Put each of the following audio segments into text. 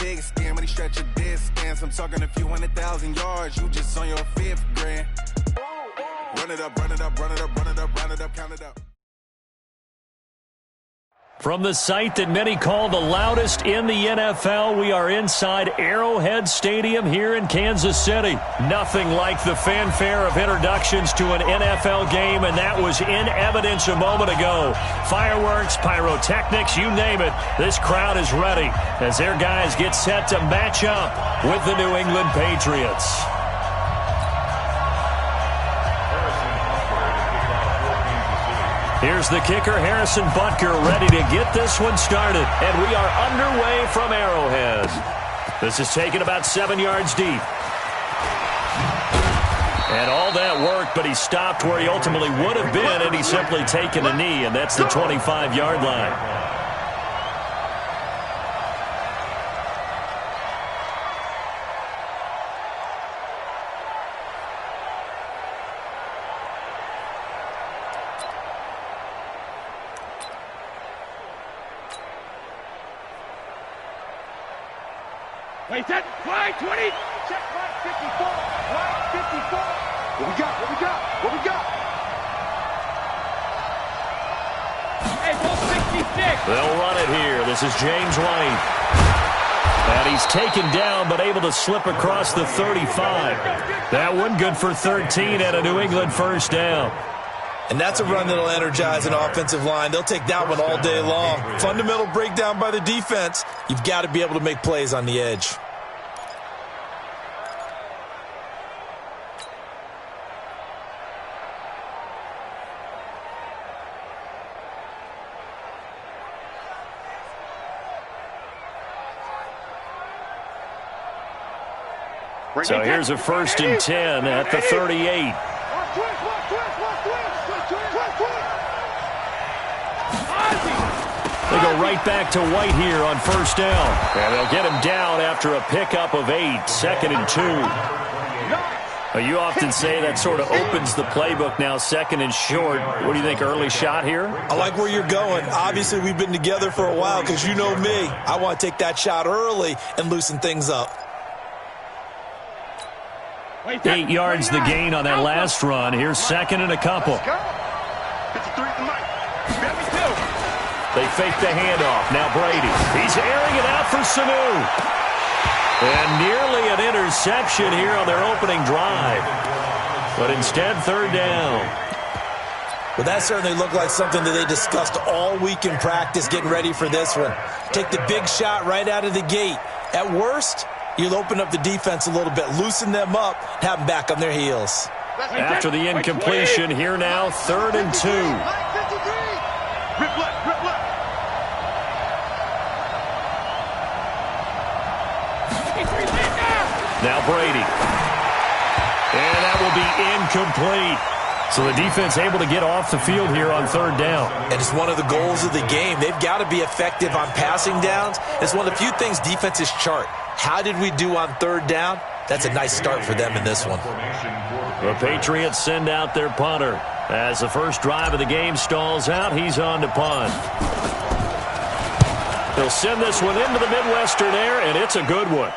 big skin when he stretch a distance. I'm talking a few 100,000 yards. You just on your 5th grand. Run it up, run it up, run it up, run it up, run it up, count it up. From the site that many call the loudest in the NFL, we are inside Arrowhead Stadium here in Kansas City. Nothing like the fanfare of introductions to an NFL game, and that was in evidence a moment ago. Fireworks, pyrotechnics, you name it. This crowd is ready as their guys get set to match up with the New England Patriots. Here's the kicker, Harrison Butker, ready to get this one started. And we are underway from Arrowhead. This is taken about 7 yards deep. And all that work, but he stopped where he ultimately would have been, and he's simply taken a knee, and that's the 25-yard line. Wait, set, fly, 20, check, fly, 54, fly, 54. What we got, what we got, what we got? Hey, ball 66. They'll run it here. This is James White. And he's taken down, but able to slip across the 35. That one good for 13 and a New England first down. And that's a run that'll energize an offensive line. They'll take that one all day long. Fundamental breakdown by the defense. You've got to be able to make plays on the edge. So here's a 1st and 10 at the 38. They go right back to White here on first down. And they'll get him down after a pickup of 8, 2nd and 2. You often say that sort of opens the playbook now, 2nd and short. What do you think, early shot here? I like where you're going. Obviously, we've been together for a while because you know me. I want to take that shot early and loosen things up. 8 yards the gain on that last run. Here's 2nd and a couple. They fake the handoff. Now Brady. He's airing it out for Sanu. And nearly an interception here on their opening drive. But instead, 3rd down. Well, that certainly looked like something that they discussed all week in practice getting ready for this one. Take the big shot right out of the gate. At worst, you'll open up the defense a little bit, loosen them up, have them back on their heels. After the incompletion, here now, 3rd and 2. Now Brady. And that will be incomplete. So the defense able to get off the field here on 3rd down. And it's one of the goals of the game. They've got to be effective on passing downs. It's one of the few things defenses chart. How did we do on 3rd down? That's a nice start for them in this one. The Patriots send out their punter. As the first drive of the game stalls out, he's on to punt. They'll send this one into the Midwestern air, and it's a good one.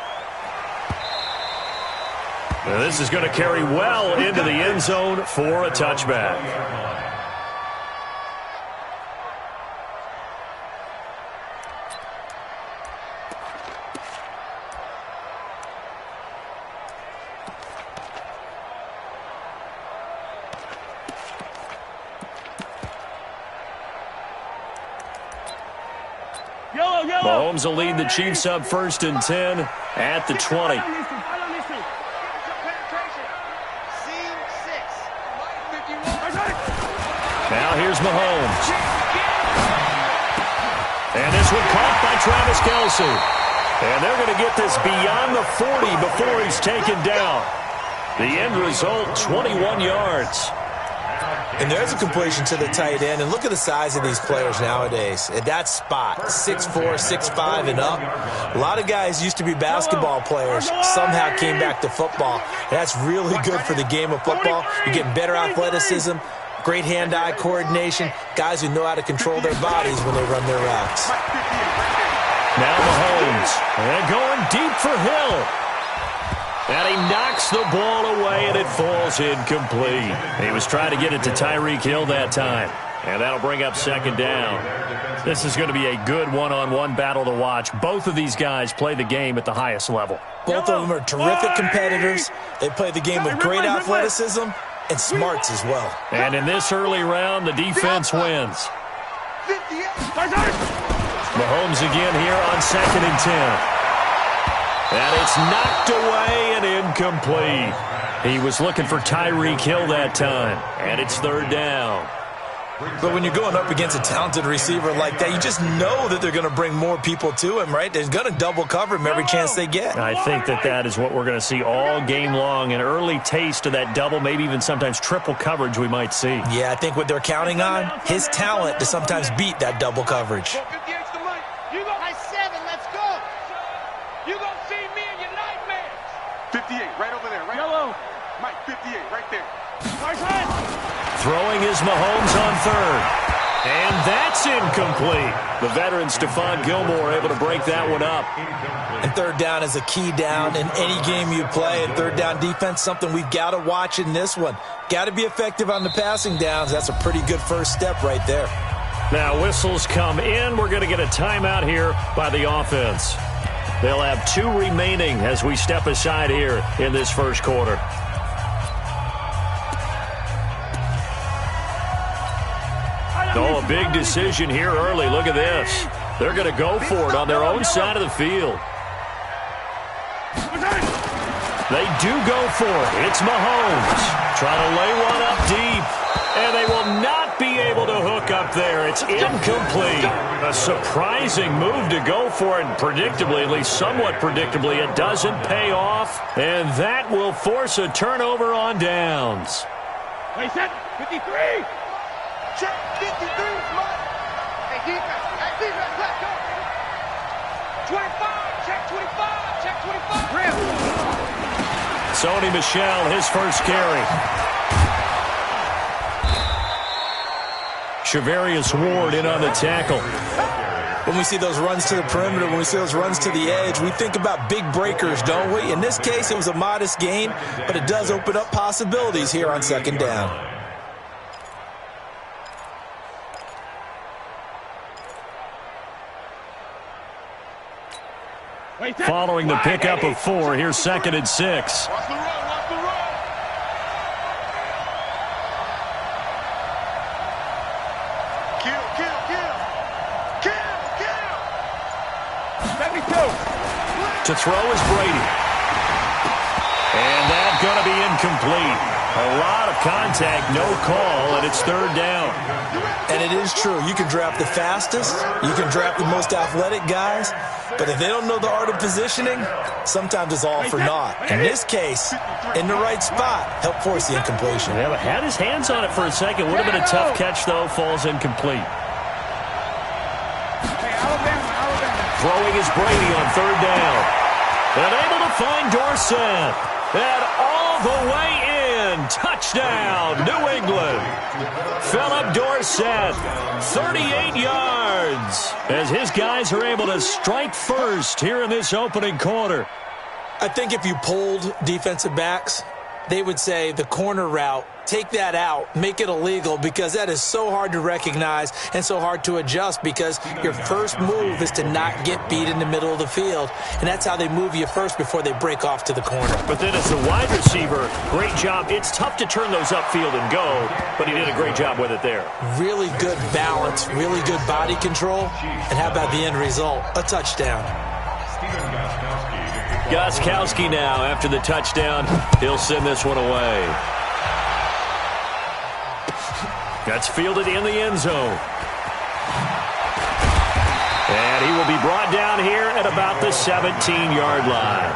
Now this is going to carry well into the end zone for a touchback. Mahomes will lead the Chiefs up 1st and 10 at the 20. Now here's Mahomes. And this one caught by Travis Kelce. And they're going to get this beyond the 40 before he's taken down. The end result, 21 yards. And there's a completion to the tight end. And look at the size of these players nowadays. At that spot, 6'4", 6'5", and up. A lot of guys used to be basketball players, somehow came back to football. And that's really good for the game of football. You're getting better athleticism, great hand-eye coordination, guys who know how to control their bodies when they run their routes. Now Mahomes. Mahomes. And going deep for Hill. And he knocks the ball away, and it falls incomplete. He was trying to get it to Tyreek Hill that time. And that'll bring up second down. This is going to be a good one-on-one battle to watch. Both of these guys play the game at the highest level. Both of them are terrific competitors. They play the game with great athleticism and smarts as well. And in this early round, the defense wins. Mahomes again here on 2nd and 10. And it's knocked away and incomplete. He was looking for Tyreek Hill that time. And it's 3rd down. But when you're going up against a talented receiver like that, you just know that they're going to bring more people to him, right? They're going to double cover him every chance they get. I think that is what we're going to see all game long, an early taste of that double, maybe even sometimes triple coverage we might see. Yeah, I think what they're counting on, his talent to sometimes beat that double coverage. You go high 7, let's go. You gonna see me in your nightmares. 58, right over there, right? Yellow. Mike, 58, right there. Throwing is Mahomes on 3rd. And that's incomplete. The veteran Stephon Gilmore able to break that one up. And 3rd down is a key down in any game you play. And 3rd down defense, something we've got to watch in this one. Got to be effective on the passing downs. That's a pretty good first step right there. Now whistles come in. We're going to get a timeout here by the offense. They'll have 2 remaining as we step aside here in this first quarter. Oh, a big decision here early. Look at this. They're going to go for it on their own side of the field. They do go for it. It's Mahomes trying to lay one up deep. And they will not be able to hook up there. It's incomplete. A surprising move to go for it. And predictably, at least somewhat predictably, it doesn't pay off. And that will force a turnover on downs. Wait, set. 53. Check 53, Mike. Hey, defense. Hey, defense, let's go. 25, check 25, check 25. Real. Sony Michel, his first carry. Shavarius Ward in on the tackle. When we see those runs to the perimeter, when we see those runs to the edge, we think about big breakers, don't we? In this case, it was a modest gain, but it does open up possibilities here on 2nd down. Following the pickup of 4, here's 2nd and 6. Watch the run, watch the run. Kill, kill, kill. Kill, kill. 72. To throw is Brady. And that's going to be incomplete. A lot of contact, no call, and it's 3rd down. And it is true. You can draft the fastest. You can draft the most athletic guys. But if they don't know the art of positioning, sometimes it's all for naught. In this case, in the right spot, help force the incompletion. Yeah, but had his hands on it for a second. Would have been a tough catch, though. Falls incomplete. Throwing is Brady on 3rd down. And able to find Dorsett. And all the way in. Touchdown, New England. Philip Dorsett, 38 yards. As his guys are able to strike first here in this opening quarter. I think if you polled defensive backs, they would say the corner route, take that out, make it illegal, because that is so hard to recognize and so hard to adjust, because your first move is to not get beat in the middle of the field, and that's how they move you first before they break off to the corner. But then as a wide receiver, great job. It's tough to turn those upfield and go, but he did a great job with it there. Really good balance, really good body control, and how about the end result? A touchdown. Gostkowski now after the touchdown. He'll send this one away. That's fielded in the end zone. And he will be brought down here at about the 17-yard line.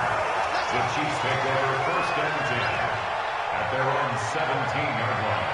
The Chiefs take over 1st and 10 at their own 17-yard line.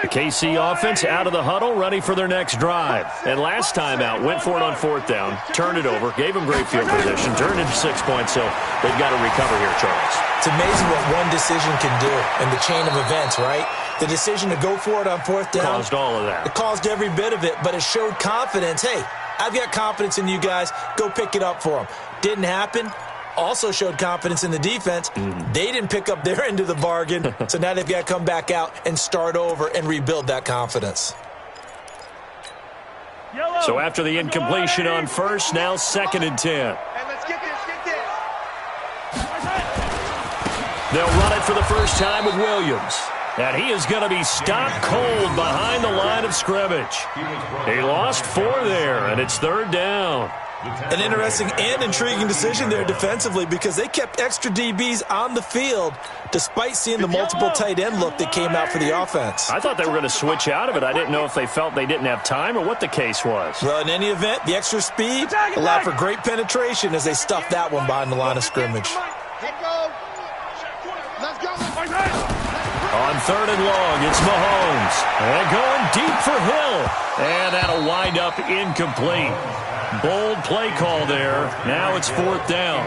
Wait, The KC offense out of the huddle, ready for their next drive. And last time out, went for it on 4th down, turned it over, gave them great field position, turned into 6 points, so they've got to recover here, Charles. It's amazing what one decision can do in the chain of events, right? The decision to go for it on 4th down. Caused all of that. It caused every bit of it, but it showed confidence. Hey, I've got confidence in you guys. Go pick it up for them. Didn't happen. Also showed confidence in the defense. They didn't pick up their end of the bargain, so now they've got to come back out and start over and rebuild that confidence. So after the incompletion on first, now 2nd and 10. Hey, let's get this, get this. They'll run it for the first time with Williams. And he is going to be stopped cold behind the line of scrimmage. He lost 4 there, and it's 3rd down. An interesting and intriguing decision there defensively because they kept extra DBs on the field despite seeing the multiple tight end look that came out for the offense. I thought they were going to switch out of it. I didn't know if they felt they didn't have time or what the case was. Well, in any event, the extra speed allowed for great penetration as they stuffed that one behind the line of scrimmage. Let's go. On 3rd and long, it's Mahomes. And going deep for Hill. And that'll wind up incomplete. Bold play call there. Now it's 4th down.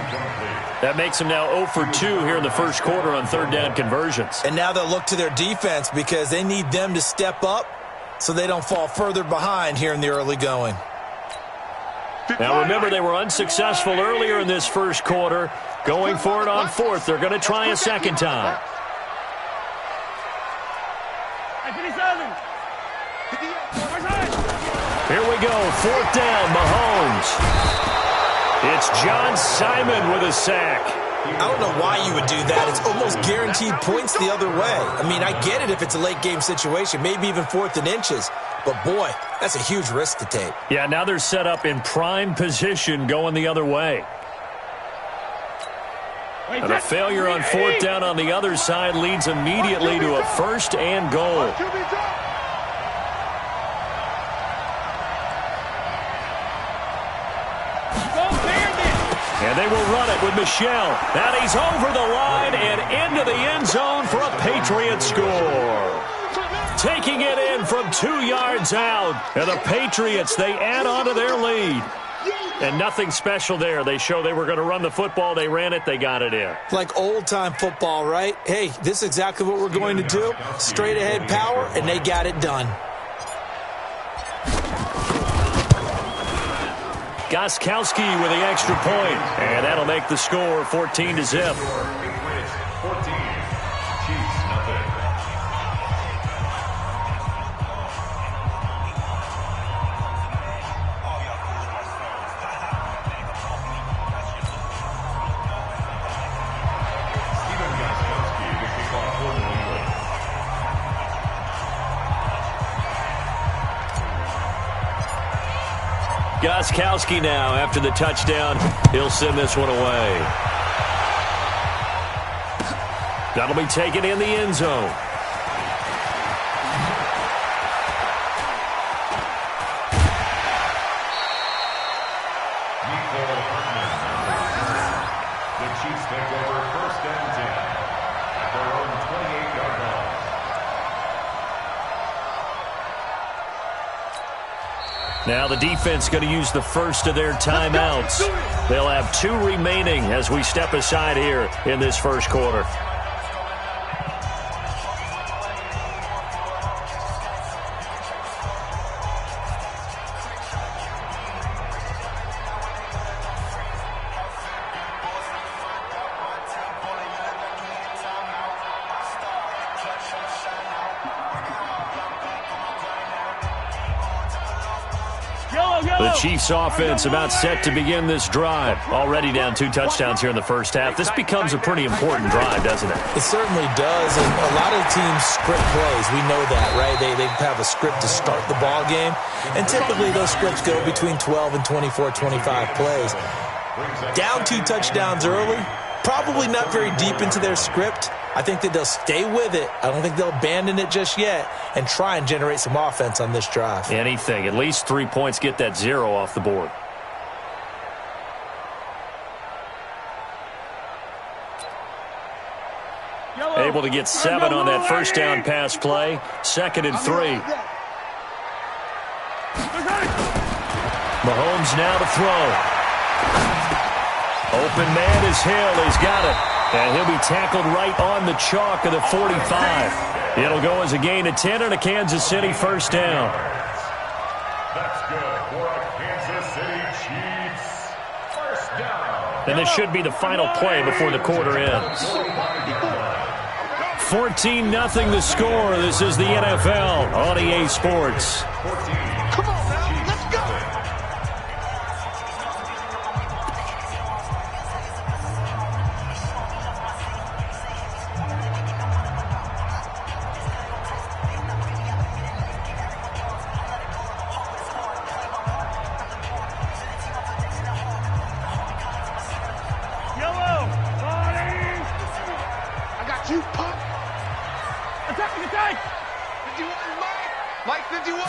That makes them now 0 for 2 here in the first quarter on 3rd down conversions. And now they'll look to their defense because they need them to step up so they don't fall further behind here in the early going. Now remember, they were unsuccessful earlier in this first quarter. Going for it on 4th. They're going to try a second time. Here we go, 4th down, Mahomes. It's John Simon with a sack. I don't know why you would do that. It's almost guaranteed points the other way. I mean, I get it if it's a late game situation, maybe even 4th and inches. But, boy, that's a huge risk to take. Yeah, now they're set up in prime position going the other way. And a failure on 4th down on the other side leads immediately to a 1st and goal. And they will run it with Michel. And he's over the line and into the end zone for a Patriot score. Taking it in from 2 yards out. And the Patriots, they add on to their lead. And nothing special there. They show they were going to run the football. They ran it. They got it in. Like old-time football, right? Hey, this is exactly what we're going to do. Straight-ahead power, and they got it done. Gostkowski with the extra point. And that'll make the score 14-0. 14, Chiefs nothing. Gostkowski now, after the touchdown, he'll send this one away. That'll be taken in the end zone. The Chiefs take over 1st and 10 at their own 28-yard line. Now the defense going to use the first of their timeouts. They'll have 2 remaining as we step aside here in this first quarter. The Chiefs offense about set to begin this drive. Already down 2 touchdowns here in the first half. This becomes a pretty important drive, doesn't it? It certainly does, and a lot of teams script plays. We know that, right? They have a script to start the ball game, and typically those scripts go between 12 and 24, 25 plays. Down 2 touchdowns early, probably not very deep into their script. I think that they'll stay with it. I don't think they'll abandon it just yet and try and generate some offense on this drive. Anything. At least 3 points, get that 0 off the board. Able to get 7 on that first down pass play. 2nd and 3. Mahomes now to throw. Open man is Hill. He's got it. And he'll be tackled right on the chalk of the 45. It'll go as a gain of 10 and a Kansas City first down. That's good for a Kansas City Chiefs first down. And this should be the final play before the quarter ends. 14-0 the score. This is the NFL on EA Sports. Come on now, let's go. I got you, punk. Attack! 51, Mike 51.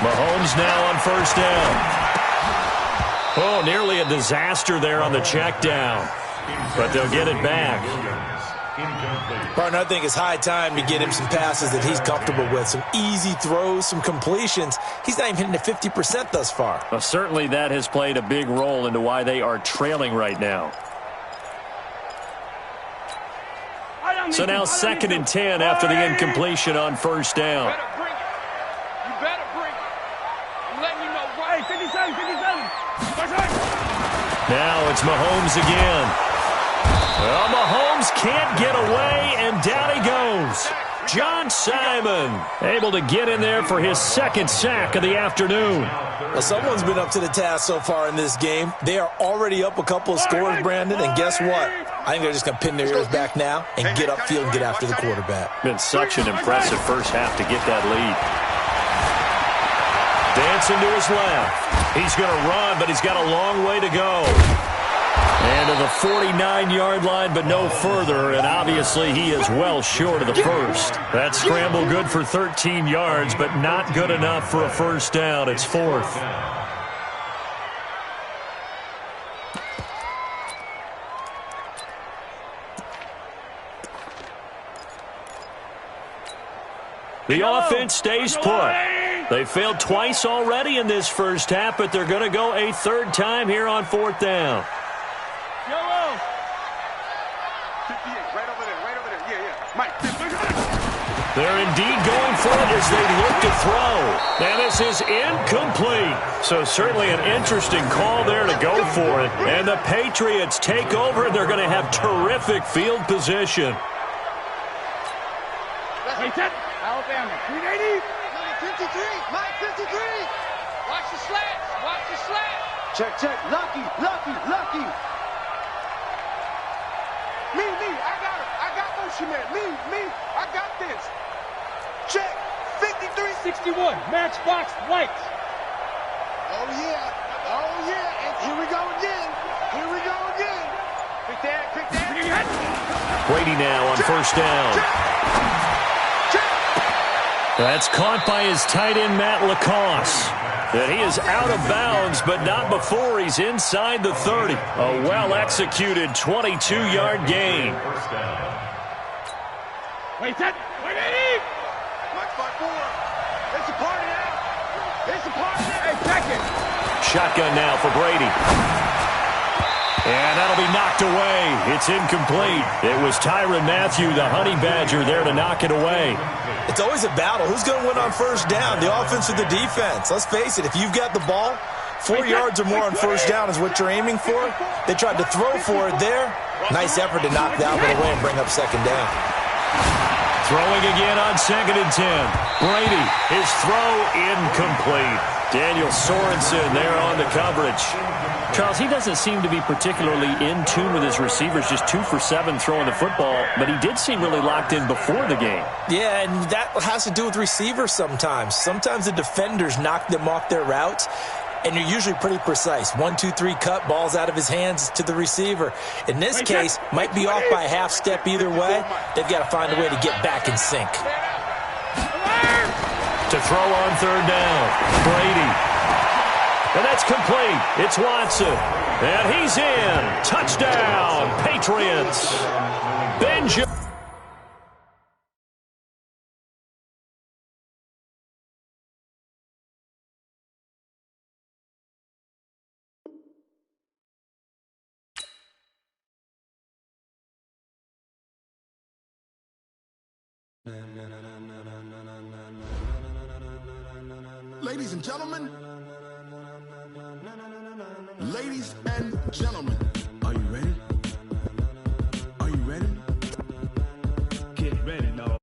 Mahomes now on first down. Oh, nearly a disaster there on the check down. But they'll get it back. Partner, I think it's high time to get him some passes that he's comfortable with. Some easy throws, some completions. He's not even hitting the 50% thus far. Well, certainly that has played a big role into why they are trailing right now. So now 2nd and 10 after the incompletion on first down. You better bring it. I'm letting you know right. 57. Now it's Mahomes again. Well, Mahomes can't get away, and down he goes. John Simon able to get in there for his 2nd sack of the afternoon. Well, someone's been up to the task so far in this game. They are already up a couple of scores, Brandon, and guess what? I think they're just going to pin their ears back now and get upfield and get after the quarterback. Been such an impressive first half to get that lead. Dancing to his left. He's going to run, but he's got a long way to go. And to the 49-yard line, but no further, and obviously he is well short of the first. That scramble good for 13 yards, but not good enough for a first down. It's 4th. The offense stays put. They failed twice already in this first half, but they're going to go a 3rd time here on 4th down. 58, right over there. Yeah. Mike, 50. They're indeed going for it as they look to throw. And this is incomplete. So certainly an interesting call there to go for it. And the Patriots take over, and they're going to have terrific field position. Alabama, 380. Mike 53. Watch the slats. Check. Lucky. Me. I got it. I got motion man. Me. I got this. Check. 53. 61. Matchbox lights. Oh, yeah. And here we go again. Pick that. Brady now on first down. Check. That's caught by his tight end, Matt Lacoste. And he is out of bounds, but not before he's inside the 30. A well-executed 22-yard gain. Wait, Mike 5-4. It's a party now. Hey, check it. Shotgun now for Brady. And that'll be knocked away. It's incomplete. It was Tyrann Mathieu, the Honey Badger, there to knock it away. It's always a battle. Who's going to win on first down, the offense or the defense? Let's face it, if you've got the ball, 4 yards or more on first down is what you're aiming for. They tried to throw for it there. Nice effort to knock that one away and bring up 2nd down. Throwing again on 2nd and 10. Brady, his throw incomplete. Daniel Sorensen there on the coverage. Charles, he doesn't seem to be particularly in tune with his receivers, just 2 for 7 throwing the football, but he did seem really locked in before the game. Yeah, and that has to do with receivers sometimes. Sometimes the defenders knock them off their routes, and you're usually pretty precise. 1, 2, 3 cut, balls out of his hands to the receiver. In this case, might be off by a half step either way. They've got to find a way to get back in sync. To throw on 3rd down, Brady. And that's complete. It's Watson. And he's in. Touchdown, Patriots. Benjamin. Ladies and gentlemen, are you ready? Are you ready? Get ready, dog.